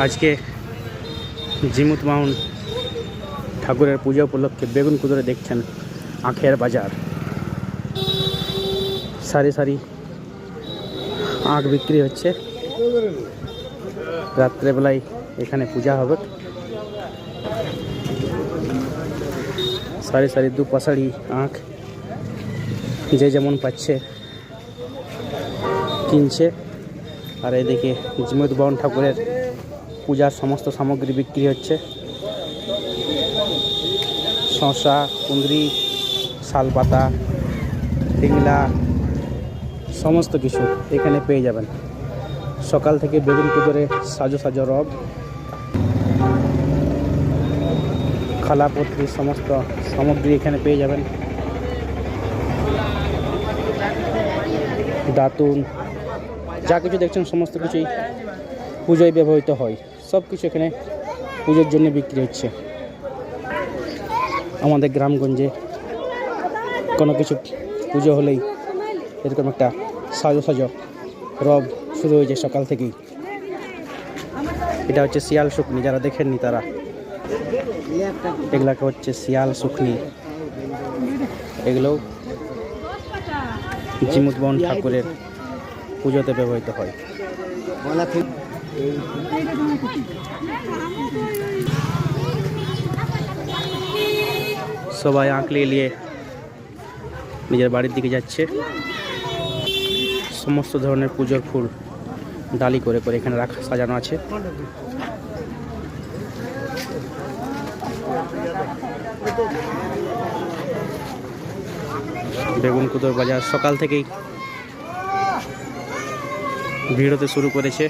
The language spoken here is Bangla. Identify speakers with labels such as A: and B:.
A: আজকে জিমুত মাউন্ট ঠাকুরের পূজা উপলক্ষে বেগুনকুদরে দেখছেন আখের বাজার। সারি সারি আখ বিক্রি হচ্ছে। রাত্রেবেলায় এখানে পূজা হবে। সারি সারি দুপাশাড়ি আখ যে যেমন পাচ্ছে কিনছে। আর এদিকে জিমুত মাউন্ট ঠাকুরের পূজার সমস্ত সামগ্রী বিক্রি হচ্ছে। শসা, কুঁদরি, শালপাতা, টিংলা সমস্ত কিছু এখানে পেয়ে যাবেন। সকাল থেকে বেগুনকুদরে সাজো সাজো রব, খালাপত্রি সমস্ত সামগ্রী এখানে পেয়ে যাবেন। দাতুন যা কিছু দেখছেন সমস্ত কিছুই পুজোয় ব্যবহৃত হয়। সব কিছু এখানে পুজোর জন্য বিক্রি হচ্ছে। আমাদের গ্রামগঞ্জে কোনো কিছু পুজো হলেই এরকম একটা সাজো সাজো রব শুরু হয়ে যায় সকাল থেকেই। এটা হচ্ছে শিয়াল শুকনি, যারা দেখেননি তারা, এগুলাকে হচ্ছে শিয়াল শুকনি। এগুলোও জিমুত মাউন্ট ঠাকুরের পুজোতে ব্যবহৃত হয়। সবাই আঁক নিয়ে নিজের বাড়ির দিকে যাচ্ছে। সমস্ত ধরনের পুজোর ফুল ডালি করে করে এখানে রাখা সাজানো আছে। বেগুনকুদর বাজার সকাল থেকেই ভিড় হতে শুরু করেছে।